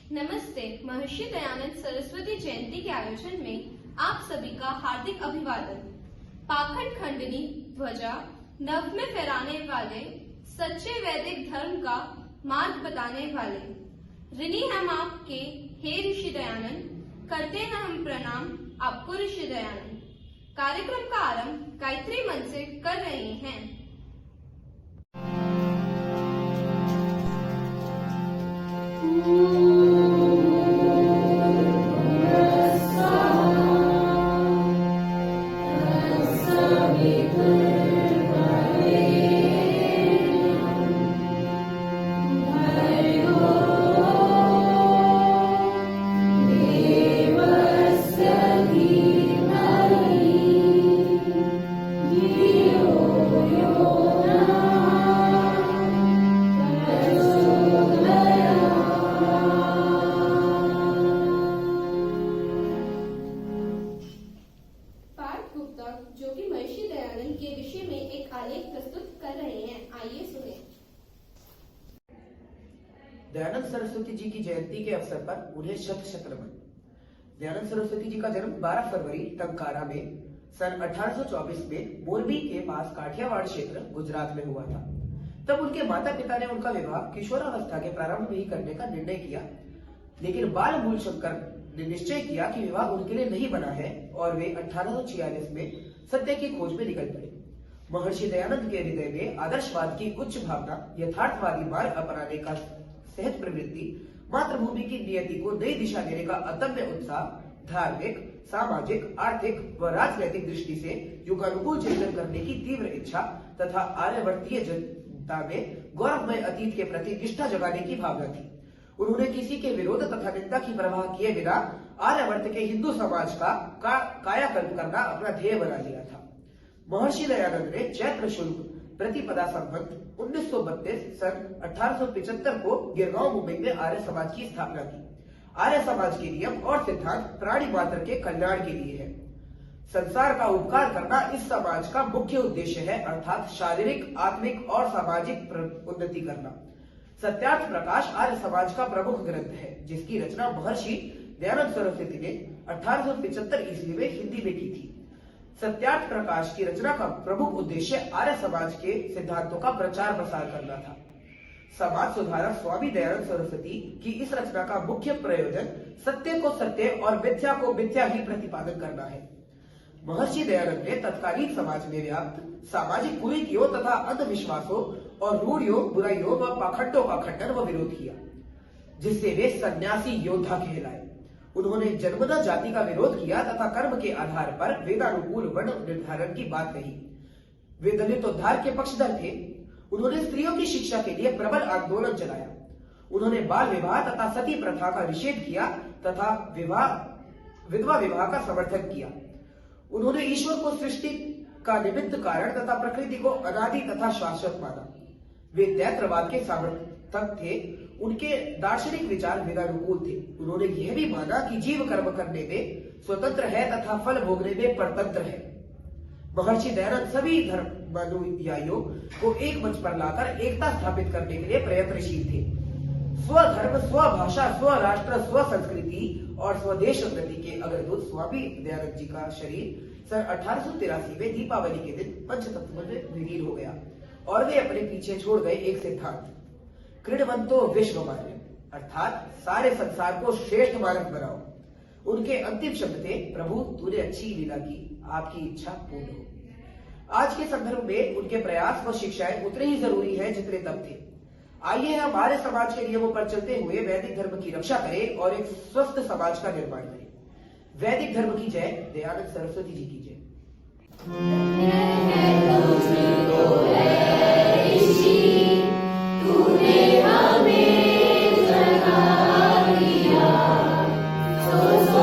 नमस्ते। महर्षि दयानंद सरस्वती जयंती के आयोजन में आप सभी का हार्दिक अभिवादन। पाखंड खंडनी ध्वजा नभ में फहराने वाले, सच्चे वैदिक धर्म का मार्ग बताने वाले ऋणी हम आपके, हे ऋषि दयानंद। करते हैं हम प्रणाम आपको ऋषि दयानंद। कार्यक्रम का आरंभ गायत्री मंत्र से कर रहे हैं। जो कि महर्षि दयानंद के विषय में एक आलेख प्रस्तुत कर रहे हैं, आइए सुने। दयानंद सरस्वती जी की जयंती के अवसर पर उन्हें शत शत नमन। दयानंद सरस्वती जी का जन्म 12 फरवरी टंकारा में सन 1824 में मोरबी के पास काठियावाड़ क्षेत्र गुजरात में हुआ था। तब उनके माता पिता ने उनका विवाह किशोरावस्था के प्रारंभ में ही करने का निर्णय किया, लेकिन बाल मूल शंकर ने निश्चय किया कि विवाह उनके लिए नहीं बना है और वे 1846 में सत्य की खोज में निकल पड़े। महर्षि दयानंद के हृदय में आदर्शवाद की उच्च भावना, यथार्थवादी मार्ग अपनाने का सहज प्रवृत्ति, मातृभूमि की नियति को नई दिशा देने का अदम्य उत्साह, धार्मिक, सामाजिक, आर्थिक व राजनैतिक दृष्टि से युगानुकूल चिंतन करने की तीव्र इच्छा तथा आर्यवर्तीय जनता में गौरवमय अतीत के प्रति निष्ठा जगाने की भावना थी। उन्होंने किसी के विरोध तथा निंदा की परवाह किए बिना आर्यवर्त के हिंदू समाज का कायाकल्प करना अपना ध्येय बना लिया था। महर्षि दयानंद ने चैत्र शुल्क प्रतिपदा संवत 1932 सन 1875 को गिरगांव मुंबई में आर्य समाज की स्थापना की। आर्य समाज के नियम और सिद्धांत प्राणी मात्र के कल्याण के लिए है। संसार का उपकार करना इस समाज का मुख्य उद्देश्य है, अर्थात शारीरिक, आत्मिक और सामाजिक उन्नति करना। सत्यार्थ प्रकाश आर्य समाज का प्रमुख ग्रंथ है, जिसकी रचना महर्षि दयानंद सरस्वती ने 1875 ईस्वी में हिंदी में की थी। सत्यार्थ प्रकाश की रचना का प्रमुख उद्देश्य आर्य समाज के सिद्धांतों का प्रचार प्रसार करना था। समाज सुधारक स्वामी दयानंद सरस्वती की इस रचना का मुख्य प्रयोजन सत्य को सत्य और मिथ्या को मिथ्या ही प्रतिपादन करना है। महर्षि दयानंद ने तत्कालीन समाज में व्याप्त सामाजिक कुरीतियों तथा अंधविश्वासों और रूढ़ियों, बुराइयों व पाखंडों का खंडन व विरोध किया, जिससे वे सन्यासी योद्धा कहलाए। उन्होंने जन्मना जाति का विरोध किया तथा कर्म के आधार पर वेदानुकूल वर्ण निर्धारण की बात कही। वे दलितोद्धार के पक्षधर थे। उन्होंने स्त्रियों की शिक्षा के लिए प्रबल आंदोलन चलाया। उन्होंने बाल विवाह तथा सती प्रथा का निषेध किया तथा विधवा विवाह का समर्थन किया। उन्होंने ईश्वर को सृष्टि का निमित्त कारण तथा प्रकृति को अनादि तथा शाश्वत माना। वे दैत्रवाद के समर्थक थे। उनके दार्शनिक विचार वेदानुकूल थे। उन्होंने यह भी माना कि जीव कर्म करने में स्वतंत्र है तथा फल भोगने में परतंत्र है। महर्षि दयानंद सभी धर्मानुयायियों को एक मंच पर लाकर एकता स्थापित करने के लिए प्रयत्नशील थे। स्वधर्म, स्वभाषा, स्वराष्ट्र, स्वसंस्कृति और स्वदेश उन्नति के अग्रदूत स्वामी दयानंद जी का शरीर सन 1883 में दीपावली के दिन पंचतत्व में विलीन हो गया और वे अपने पीछे छोड़ गए एक सिद्धांत, क्रीडवंतो विश्वमान्य, अर्थात सारे संसार को श्रेष्ठ मानव बनाओ। उनके अंतिम शब्द थे, प्रभु तूने अच्छी लीला की, आपकी इच्छा पूर्ण हो। आज के संदर्भ में उनके प्रयास व शिक्षाएं उतने ही जरूरी है जितने तब थे। आइए हम हमारे समाज के नियमों पर चलते हुए वैदिक धर्म की रक्षा करें और एक स्वस्थ समाज का निर्माण करें। वैदिक धर्म की जय। दयानंद सरस्वती जी की जय। So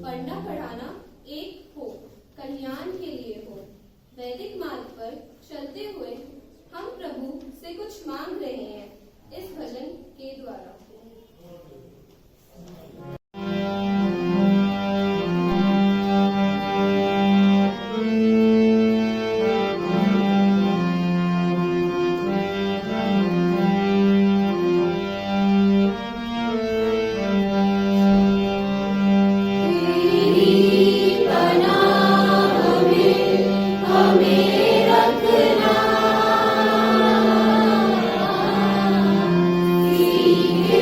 पढ़ना पढ़ाना एक हो, कल्याण के लिए हो। वैदिक मार्ग पर चलते हुए हम प्रभु से कुछ मांग रहे हैं इस भजन के द्वारा। He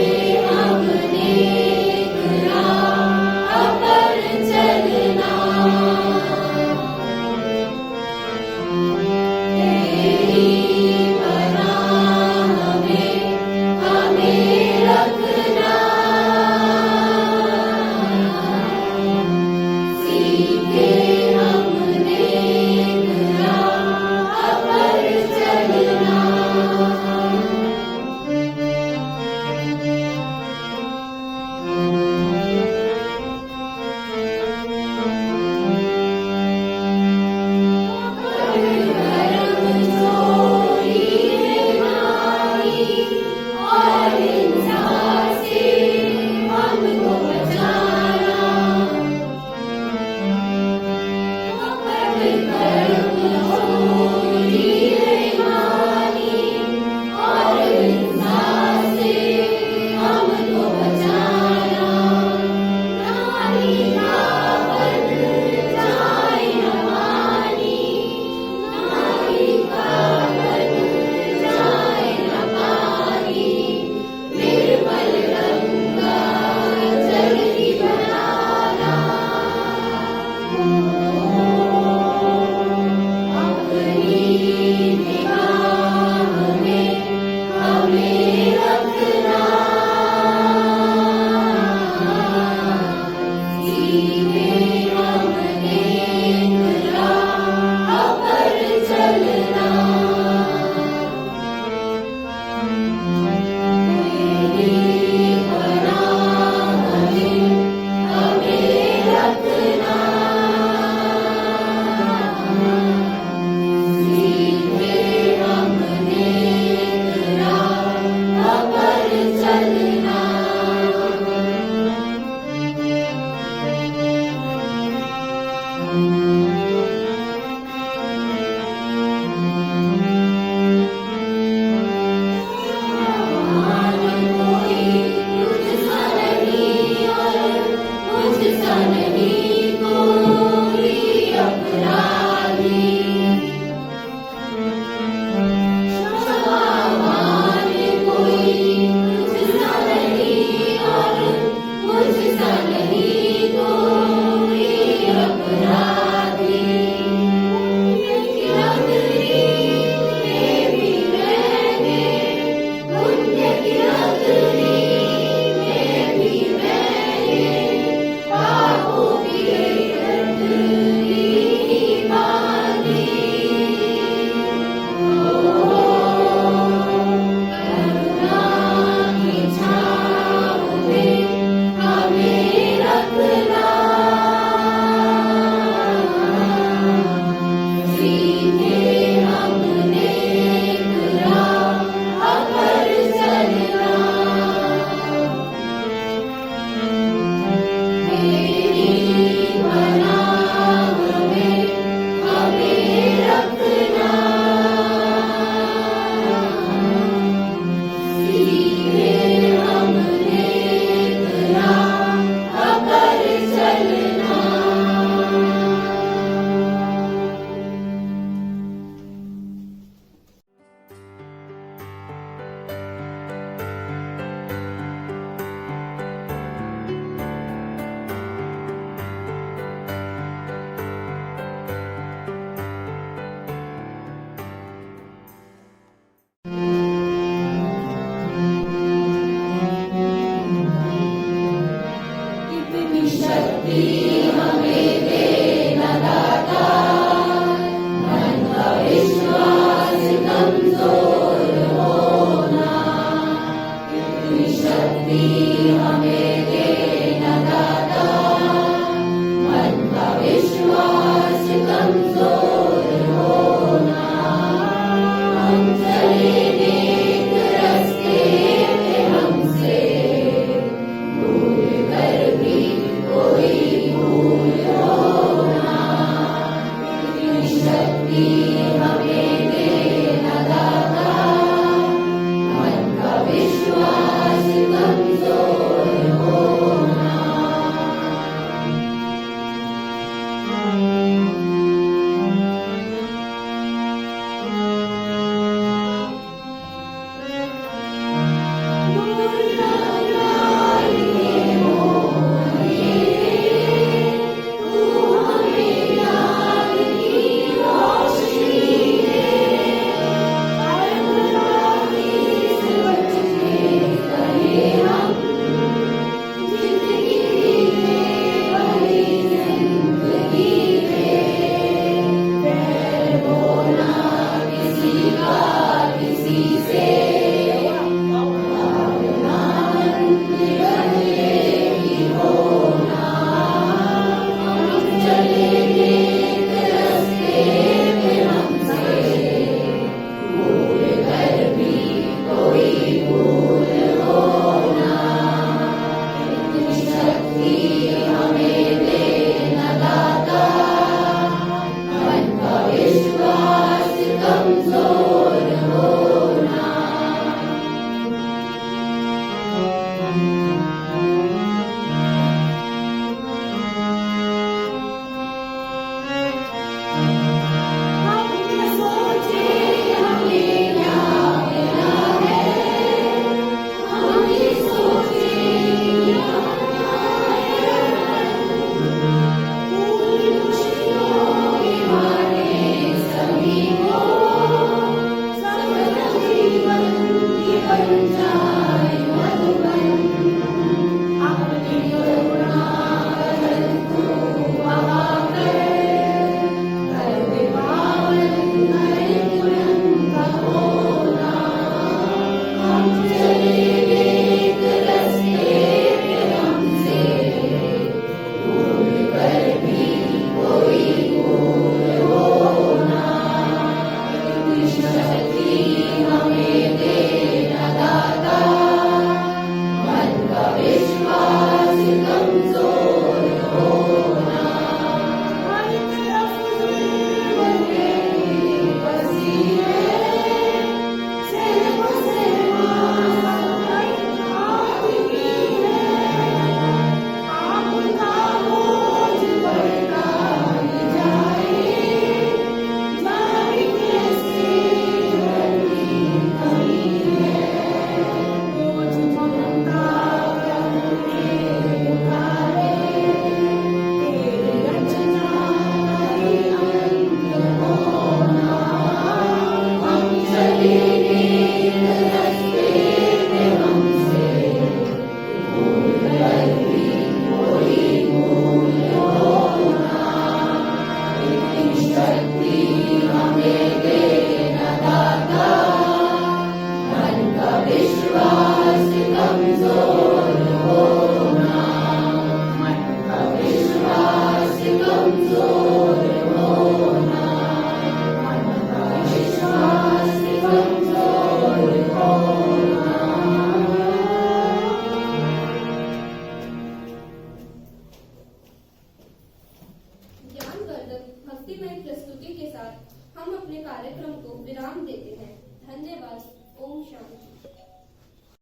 भक्तिमय प्रस्तुति के साथ हम अपने कार्यक्रम को विराम देते हैं। धन्यवाद। ओम शांति।